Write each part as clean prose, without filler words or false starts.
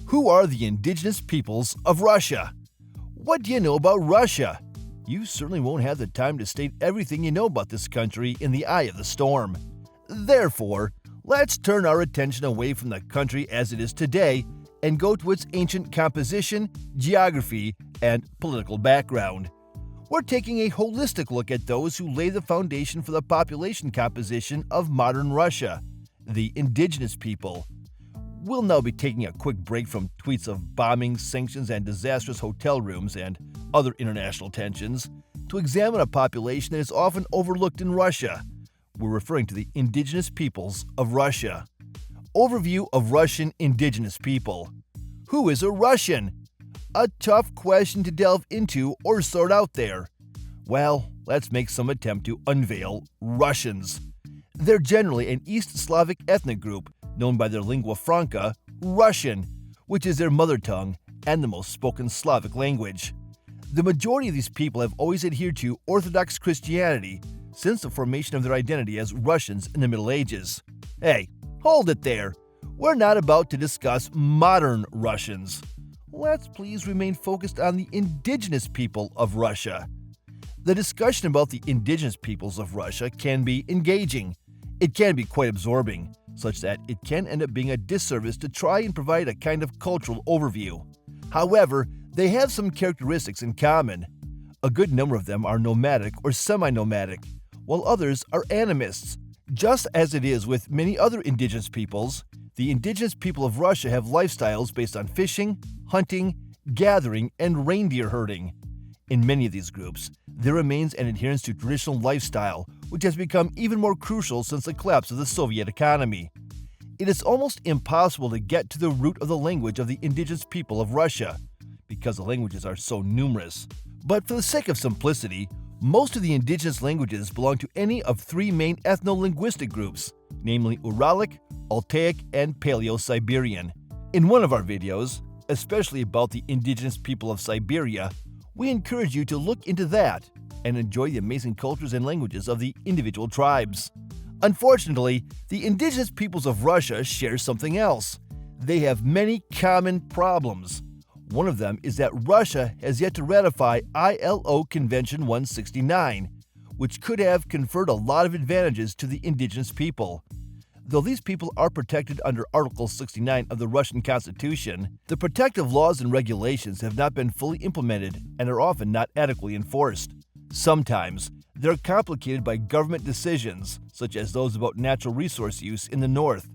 Who are the indigenous peoples of Russia? What do you know about Russia? You certainly won't have the time to state everything you know about this country in the eye of the storm. Therefore, let's turn our attention away from the country as it is today and go to its ancient composition, geography, and political background. We're taking a holistic look at those who lay the foundation for the population composition of modern Russia, the indigenous people. We'll now be taking a quick break from tweets of bombings, sanctions, and disastrous hotel rooms and other international tensions to examine a population that is often overlooked in Russia. We're referring to the indigenous peoples of Russia. Overview of Russian indigenous people. Who is a Russian? A tough question to delve into or sort out there. Well, let's make some attempt to unveil Russians. They're generally an East Slavic ethnic group known by their lingua franca, Russian, which is their mother tongue and the most spoken Slavic language. The majority of these people have always adhered to Orthodox Christianity since the formation of their identity as Russians in the Middle Ages. Hey, hold it there. We're not about to discuss modern Russians. Let's please remain focused on the indigenous people of Russia. The discussion about the indigenous peoples of Russia can be engaging. It can be quite absorbing, such that it can end up being a disservice to try and provide a kind of cultural overview. However, they have some characteristics in common. A good number of them are nomadic or semi-nomadic, while others are animists. Just as it is with many other indigenous peoples, the indigenous people of Russia have lifestyles based on fishing, hunting, gathering, and reindeer herding. In many of these groups, there remains an adherence to traditional lifestyle, which has become even more crucial since the collapse of the Soviet economy. It is almost impossible to get to the root of the language of the indigenous people of Russia, because the languages are so numerous. But for the sake of simplicity, most of the indigenous languages belong to any of three main ethno-linguistic groups, namely Uralic, Altaic, and Paleo-Siberian. In one of our videos, especially about the indigenous people of Siberia, we encourage you to look into that and enjoy the amazing cultures and languages of the individual tribes. Unfortunately, the indigenous peoples of Russia share something else. They have many common problems. One of them is that Russia has yet to ratify ILO Convention 169, which could have conferred a lot of advantages to the indigenous people. Though these people are protected under Article 69 of the Russian Constitution, the protective laws and regulations have not been fully implemented and are often not adequately enforced. Sometimes, they're complicated by government decisions, such as those about natural resource use in the north.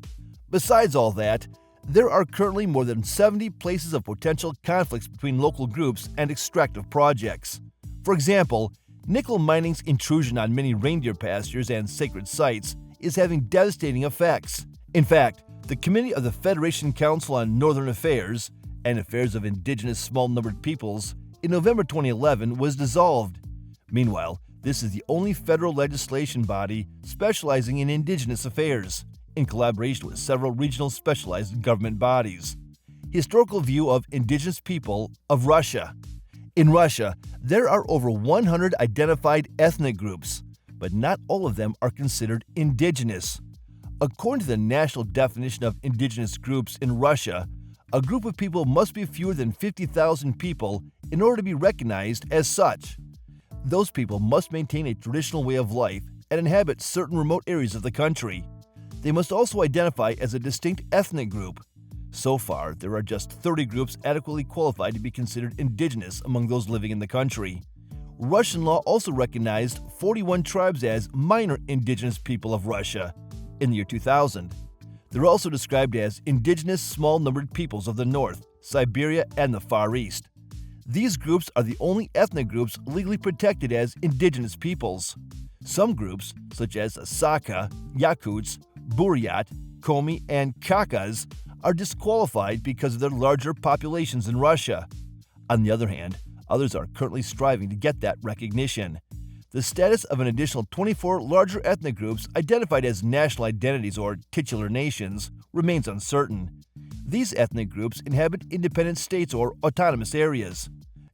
Besides all that, there are currently more than 70 places of potential conflicts between local groups and extractive projects. For example, nickel mining's intrusion on many reindeer pastures and sacred sites is having devastating effects. In fact, the Committee of the Federation Council on Northern Affairs and Affairs of Indigenous Small-Numbered Peoples in November 2011 was dissolved. Meanwhile, this is the only federal legislation body specializing in indigenous affairs, in collaboration with several regional specialized government bodies. Historical view of indigenous people of Russia. In Russia, there are over 100 identified ethnic groups, but not all of them are considered indigenous. According to the national definition of indigenous groups in Russia, a group of people must be fewer than 50,000 people in order to be recognized as such. Those people must maintain a traditional way of life and inhabit certain remote areas of the country. They must also identify as a distinct ethnic group. So far, there are just 30 groups adequately qualified to be considered indigenous among those living in the country. Russian law also recognized 41 tribes as minor indigenous people of Russia in the year 2000. They're also described as indigenous small-numbered peoples of the North, Siberia, and the Far East. These groups are the only ethnic groups legally protected as indigenous peoples. Some groups, such as the Sakha, Yakuts, Buryat, Komi, and Khakas, are disqualified because of their larger populations in Russia. On the other hand, others are currently striving to get that recognition. The status of an additional 24 larger ethnic groups identified as national identities or titular nations remains uncertain. These ethnic groups inhabit independent states or autonomous areas.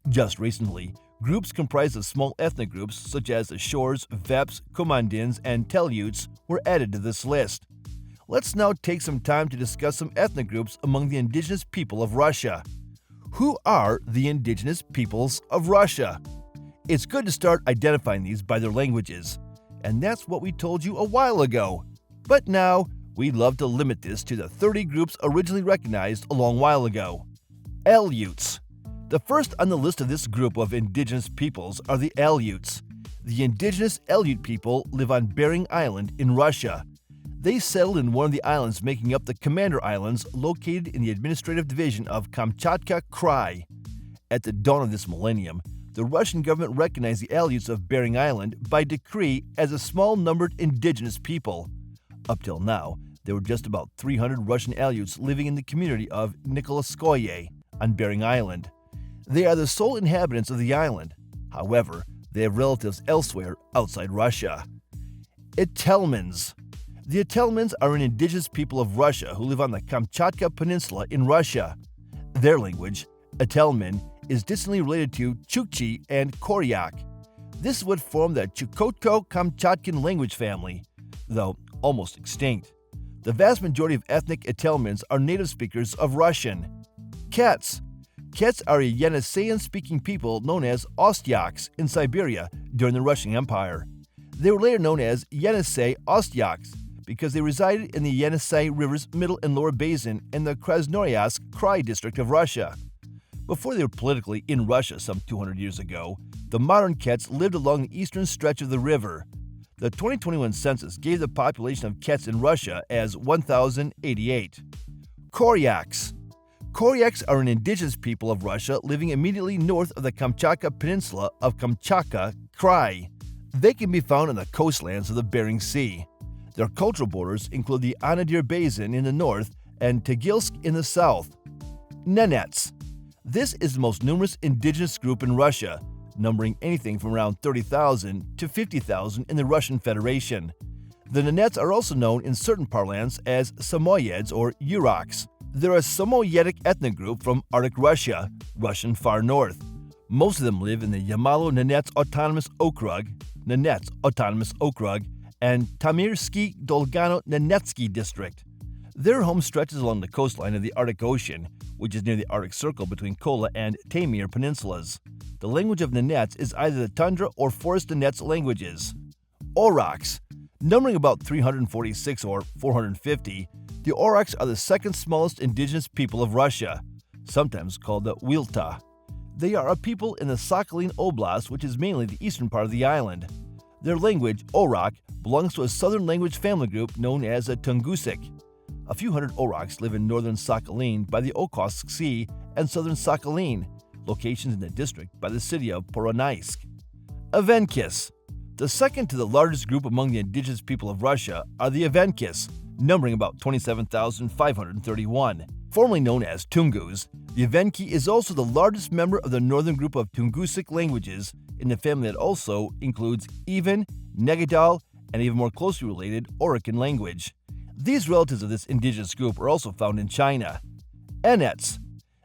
Just recently, groups comprised of small ethnic groups such as the Shors, Veps, Komandins, and Teleuts were added to this list. Let's now take some time to discuss some ethnic groups among the indigenous people of Russia. Who are the indigenous peoples of Russia? It's good to start identifying these by their languages, and that's what we told you a while ago. But now, we'd love to limit this to the 30 groups originally recognized a long while ago. Aleuts. The first on the list of this group of indigenous peoples are the Aleuts. The indigenous Aleut people live on Bering Island in Russia. They settled in one of the islands making up the Commander Islands located in the administrative division of Kamchatka Krai. At the dawn of this millennium, the Russian government recognized the Aleuts of Bering Island by decree as a small-numbered indigenous people. Up till now, there were just about 300 Russian Aleuts living in the community of Nikolskoye on Bering Island. They are the sole inhabitants of the island. However, they have relatives elsewhere outside Russia. Itelmens. The Itelmens are an indigenous people of Russia who live on the Kamchatka Peninsula in Russia. Their language, Itelmen, is distantly related to Chukchi and Koryak. This would form the Chukotko-Kamchatkan language family, though almost extinct. The vast majority of ethnic Itelmens are native speakers of Russian. Kets. Kets are a Yeniseian-speaking people known as Ostyaks in Siberia during the Russian Empire. They were later known as Yenisei Ostyaks because they resided in the Yenisei River's middle and lower basin in the Krasnoyarsk Krai district of Russia. Before they were politically in Russia some 200 years ago, the modern Kets lived along the eastern stretch of the river. The 2021 census gave the population of Kets in Russia as 1,088. Koryaks. Koryaks are an indigenous people of Russia living immediately north of the Kamchatka Peninsula of Kamchatka Krai. They can be found on the coastlands of the Bering Sea. Their cultural borders include the Anadyr Basin in the north and Tagilsk in the south. Anets. This is the most numerous indigenous group in Russia, numbering anything from around 30,000 to 50,000 in the Russian Federation. The Anets are also known in certain parlance as Samoyeds or Orox. They're a Samoyedic ethnic group from Arctic Russia, Russian far north. Most of them live in the Yamalo-Nenets Autonomous Okrug, Nenets Autonomous Okrug, and Tamirsky-Dolgano-Nenetsky district. Their home stretches along the coastline of the Arctic Ocean, which is near the Arctic Circle between Kola and Taimyr peninsulas. The language of Nenets is either the tundra or forest Nenets languages. Orox. Numbering about 346 or 450, the Orox are the second smallest indigenous people of Russia, sometimes called the Wilta. They are a people in the Sakhalin Oblast, which is mainly the eastern part of the island. Their language, Orok, belongs to a southern language family group known as a Tungusic. A few hundred Oroks live in northern Sakhalin by the Okhotsk Sea and southern Sakhalin, locations in the district by the city of Voronezh. Evenkis. The second to the largest group among the indigenous people of Russia are the Evenkis, numbering about 27,531. Formerly known as Tungus, the Evenki is also the largest member of the northern group of Tungusic languages in the family that also includes Even, Negadal, and even more closely related Orokin language. These relatives of this indigenous group are also found in China. Anets.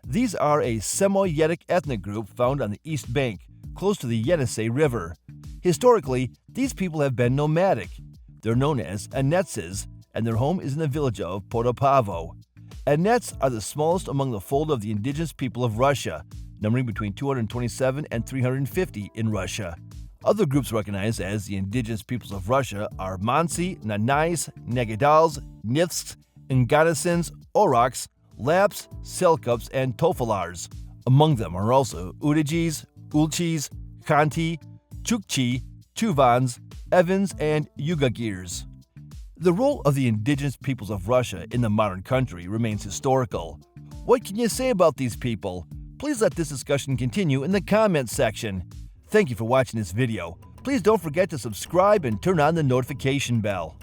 These are a Samoyedic ethnic group found on the East Bank, close to the Yenisei River. Historically, these people have been nomadic. They're known as Anetses, and their home is in the village of Podopavo. Anets are the smallest among the fold of the indigenous people of Russia, numbering between 227 and 350 in Russia. Other groups recognized as the indigenous peoples of Russia are Mansi, Nanais, Negadals, Nifs, Nganesins, Oroks, Laps, Selkups, and Tofalars. Among them are also Udagis, Ulchis, Khanti, Chukchi, Tuvans, Evans, and Yugagirs. The role of the indigenous peoples of Russia in the modern country remains historical. What can you say about these people? Please let this discussion continue in the comments section. Thank you for watching this video. Please don't forget to subscribe and turn on the notification bell.